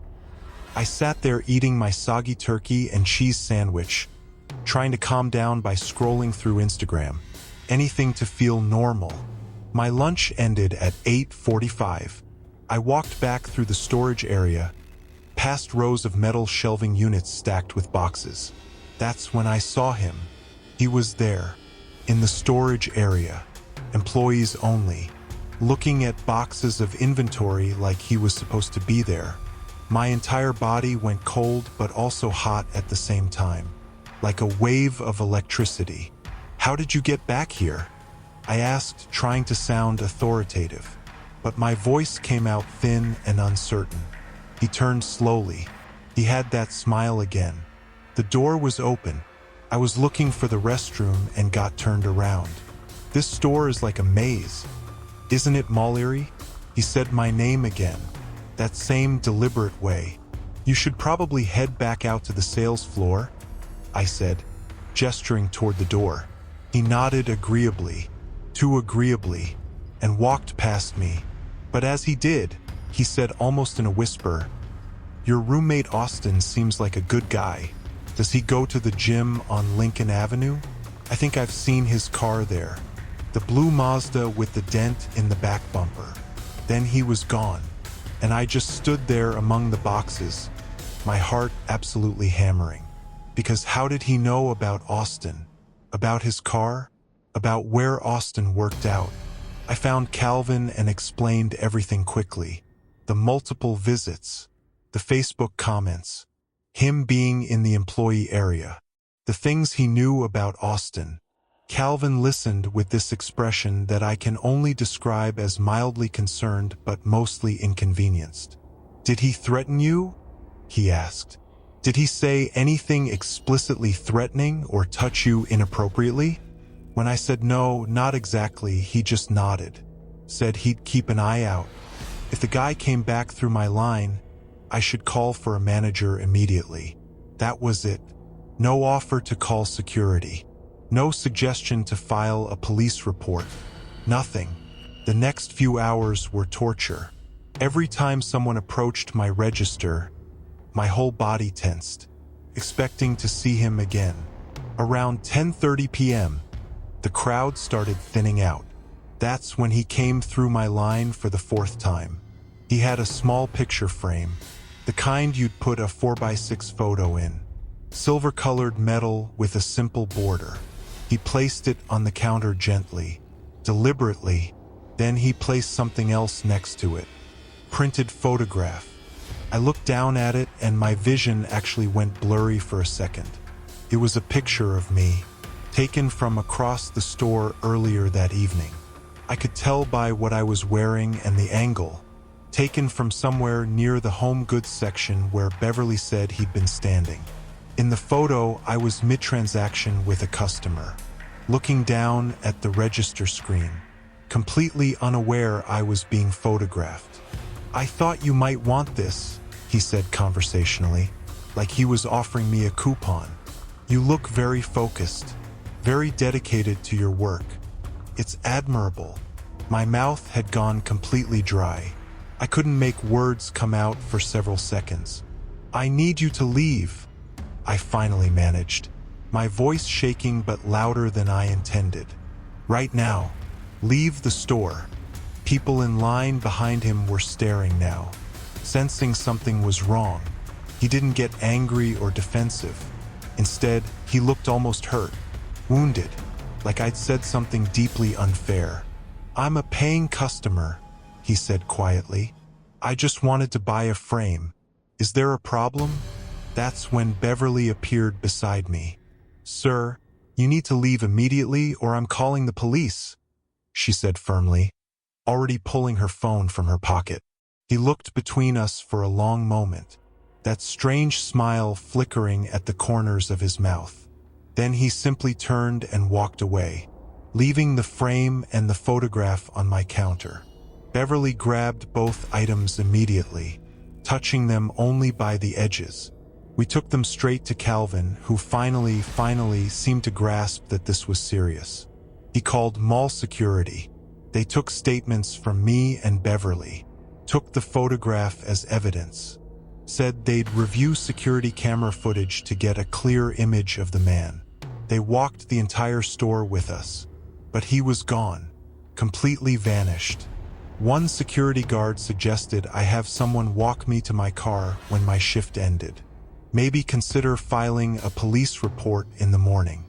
I sat there eating my soggy turkey and cheese sandwich, trying to calm down by scrolling through Instagram. Anything to feel normal. My lunch ended at 8:45. I walked back through the storage area, past rows of metal shelving units stacked with boxes. That's when I saw him. He was there, in the storage area, employees only, looking at boxes of inventory like he was supposed to be there. My entire body went cold but also hot at the same time, like a wave of electricity. "How did you get back here?" I asked, trying to sound authoritative, but my voice came out thin and uncertain. He turned slowly. He had that smile again. The door was open. I was looking for the restroom and got turned around. "This store is like a maze. Isn't it, Mallory?" He said my name again, that same deliberate way. "You should probably head back out to the sales floor," I said, gesturing toward the door. He nodded agreeably, too agreeably, and walked past me. But as he did, he said almost in a whisper, "Your roommate Austin seems like a good guy. Does he go to the gym on Lincoln Avenue? I think I've seen his car there. The blue Mazda with the dent in the back bumper." Then he was gone, and I just stood there among the boxes, my heart absolutely hammering. Because how did he know about Austin? About his car? About where Austin worked out? I found Calvin and explained everything quickly. The multiple visits, the Facebook comments, him being in the employee area, the things he knew about Austin. Calvin listened with this expression that I can only describe as mildly concerned but mostly inconvenienced. "Did he threaten you?" he asked. Did he say anything explicitly threatening or touch you inappropriately? When I said no, not exactly, he just nodded, said he'd keep an eye out. If the guy came back through my line, I should call for a manager immediately. That was it. No offer to call security. No suggestion to file a police report. Nothing. The next few hours were torture. Every time someone approached my register, my whole body tensed, expecting to see him again. Around 10:30 p.m., the crowd started thinning out. That's when he came through my line for the fourth time. He had a small picture frame, the kind you'd put a 4x6 photo in. Silver-colored metal with a simple border. He placed it on the counter gently, deliberately. Then he placed something else next to it. Printed photograph. I looked down at it and my vision actually went blurry for a second. It was a picture of me, taken from across the store earlier that evening. I could tell by what I was wearing and the angle, taken from somewhere near the home goods section where Beverly said he'd been standing. In the photo, I was mid-transaction with a customer, looking down at the register screen, completely unaware I was being photographed. I thought you might want this, he said conversationally, like he was offering me a coupon. You look very focused, very dedicated to your work. It's admirable. My mouth had gone completely dry. I couldn't make words come out for several seconds. I need you to leave, I finally managed, my voice shaking but louder than I intended. Right now. Leave the store. People in line behind him were staring now, sensing something was wrong. He didn't get angry or defensive. Instead, he looked almost hurt, wounded, like I'd said something deeply unfair. I'm a paying customer, he said quietly. I just wanted to buy a frame. Is there a problem? That's when Beverly appeared beside me. Sir, you need to leave immediately or I'm calling the police, she said firmly, already pulling her phone from her pocket. He looked between us for a long moment, that strange smile flickering at the corners of his mouth. Then he simply turned and walked away, leaving the frame and the photograph on my counter. Beverly grabbed both items immediately, touching them only by the edges. We took them straight to Calvin, who finally seemed to grasp that this was serious. He called mall security. They took statements from me and Beverly, took the photograph as evidence, said they'd review security camera footage to get a clear image of the man. They walked the entire store with us, but he was gone, completely vanished. One security guard suggested I have someone walk me to my car when my shift ended. Maybe consider filing a police report in the morning.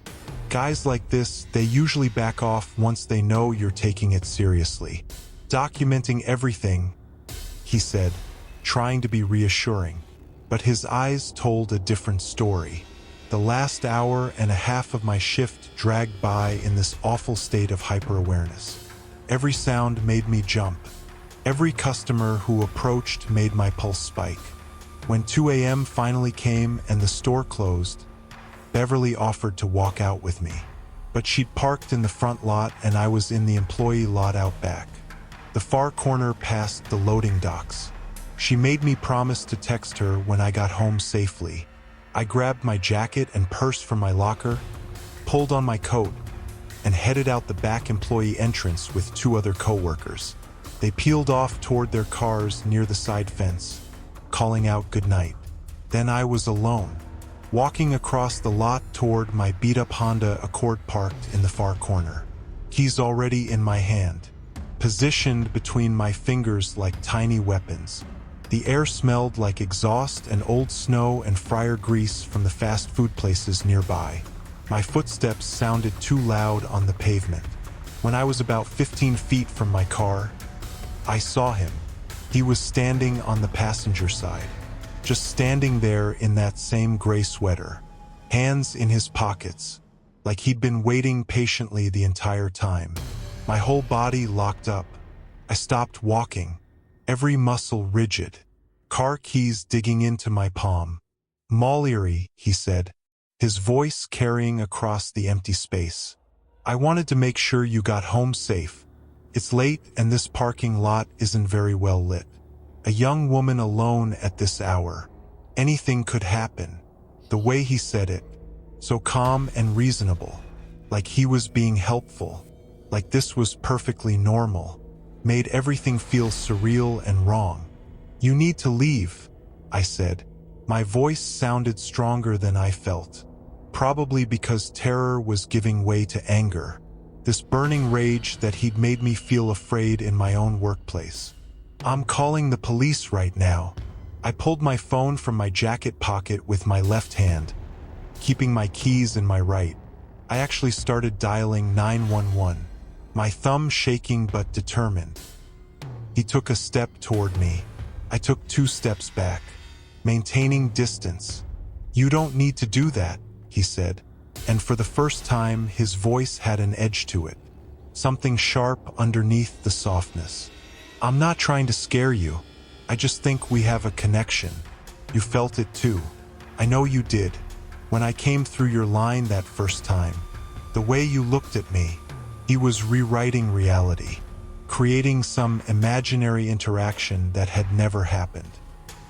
Guys like this, they usually back off once they know you're taking it seriously. Documenting everything, he said, trying to be reassuring. But his eyes told a different story. The last hour and a half of my shift dragged by in this awful state of hyper-awareness. Every sound made me jump. Every customer who approached made my pulse spike. When 2 a.m. finally came and the store closed, Beverly offered to walk out with me. But she'd parked in the front lot and I was in the employee lot out back, the far corner past the loading docks. She made me promise to text her when I got home safely. I grabbed my jacket and purse from my locker, pulled on my coat, and headed out the back employee entrance with 2 other co-workers. They peeled off toward their cars near the side fence, calling out goodnight. Then I was alone, walking across the lot toward my beat-up Honda Accord parked in the far corner. Keys already in my hand, positioned between my fingers like tiny weapons. The air smelled like exhaust and old snow and fryer grease from the fast food places nearby. My footsteps sounded too loud on the pavement. When I was about 15 feet from my car, I saw him. He was standing on the passenger side, just standing there in that same gray sweater, hands in his pockets, like he'd been waiting patiently the entire time. My whole body locked up. I stopped walking, every muscle rigid. car keys digging into my palm. "Mallory," he said, his voice carrying across the empty space. "I wanted to make sure you got home safe. It's late and this parking lot isn't very well lit. A young woman alone at this hour. Anything could happen." The way he said it, so calm and reasonable, like he was being helpful, like this was perfectly normal, made everything feel surreal and wrong. "You need to leave," I said. My voice sounded stronger than I felt, probably because terror was giving way to anger, this burning rage that he'd made me feel afraid in my own workplace. "I'm calling the police right now." I pulled my phone from my jacket pocket with my left hand, keeping my keys in my right. I actually started dialing 911, my thumb shaking but determined. He took a step toward me. I took 2 steps back, maintaining distance. "You don't need to do that," he said, and for the first time his voice had an edge to it, something sharp underneath the softness. "I'm not trying to scare you. I just think we have a connection. You felt it too. I know you did. When I came through your line that first time, the way you looked at me." He was rewriting reality, creating some imaginary interaction that had never happened.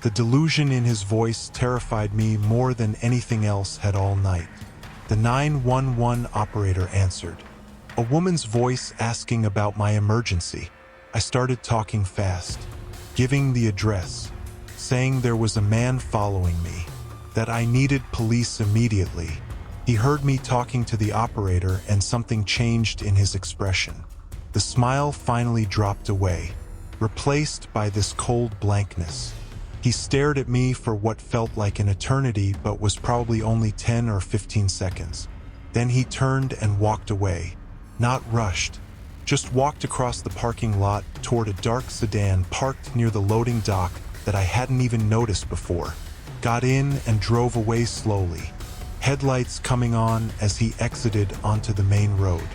The delusion in his voice terrified me more than anything else had all night. The 911 operator answered, a woman's voice asking about my emergency. I started talking fast, giving the address, saying there was a man following me, that I needed police immediately. He heard me talking to the operator and something changed in his expression. The smile finally dropped away, replaced by this cold blankness. He stared at me for what felt like an eternity but was probably only 10 or 15 seconds. Then he turned and walked away, not rushed, just walked across the parking lot toward a dark sedan parked near the loading dock that I hadn't even noticed before, got in and drove away slowly, headlights coming on as he exited onto the main road.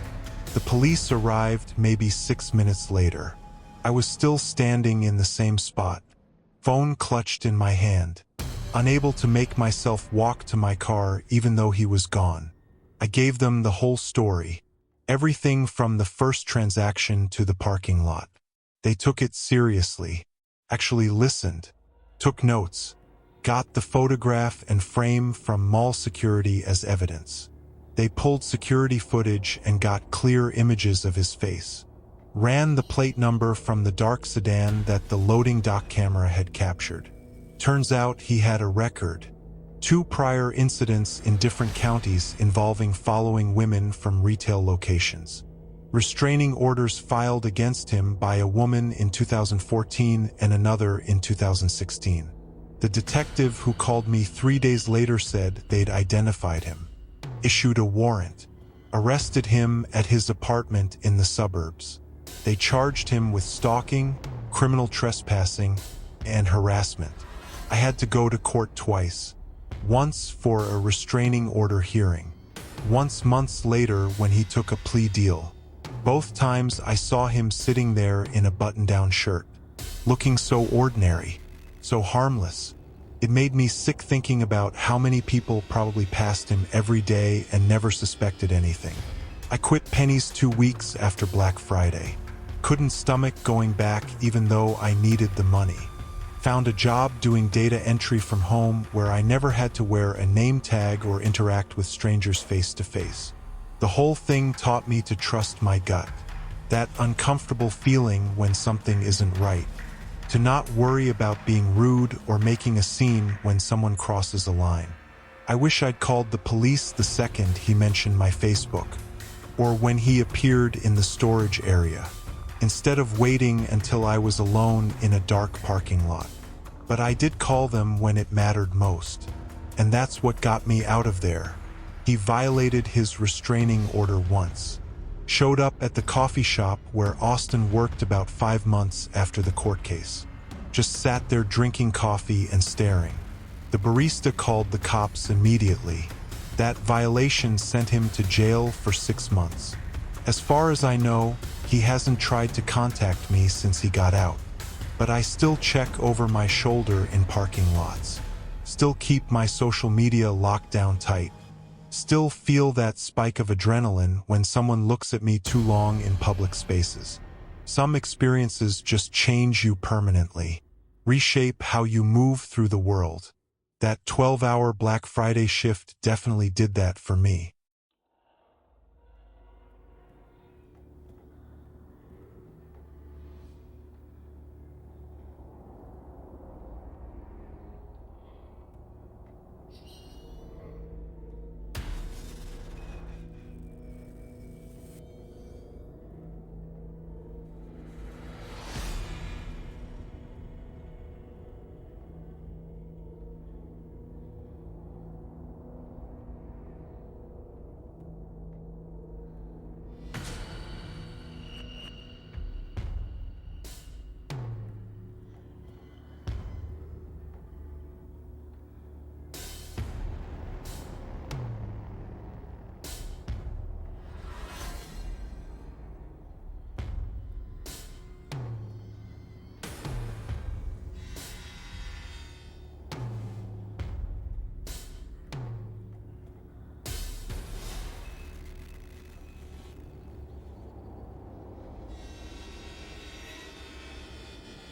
The police arrived maybe 6 minutes later. I was still standing in the same spot, phone clutched in my hand, unable to make myself walk to my car even though he was gone. I gave them the whole story, everything from the first transaction to the parking lot. They took it seriously, actually listened, took notes, got the photograph and frame from mall security as evidence. They pulled security footage and got clear images of his face, ran the plate number from the dark sedan that the loading dock camera had captured. Turns out he had a record, 2 prior incidents in different counties involving following women from retail locations. Restraining orders filed against him by a woman in 2014 and another in 2016. The detective who called me 3 days later said they'd identified him, issued a warrant, arrested him at his apartment in the suburbs. They charged him with stalking, criminal trespassing, and harassment. I had to go to court twice, once for a restraining order hearing, once months later when he took a plea deal. Both times I saw him sitting there in a button-down shirt, looking so ordinary, so harmless. It made me sick thinking about how many people probably passed him every day and never suspected anything. I quit Penny's 2 weeks after Black Friday. Couldn't stomach going back even though I needed the money. Found a job doing data entry from home where I never had to wear a name tag or interact with strangers face to face. The whole thing taught me to trust my gut, that uncomfortable feeling when something isn't right, to not worry about being rude or making a scene when someone crosses a line. I wish I'd called the police the second he mentioned my Facebook, or when he appeared in the storage area, instead of waiting until I was alone in a dark parking lot. But I did call them when it mattered most, and that's what got me out of there. He violated his restraining order once, showed up at the coffee shop where Austin worked about 5 months after the court case, just sat there drinking coffee and staring. The barista called the cops immediately. That violation sent him to jail for 6 months. As far as I know, he hasn't tried to contact me since he got out. But I still check over my shoulder in parking lots. Still keep my social media locked down tight. Still feel that spike of adrenaline when someone looks at me too long in public spaces. Some experiences just change you permanently, reshape how you move through the world. That 12-hour Black Friday shift definitely did that for me.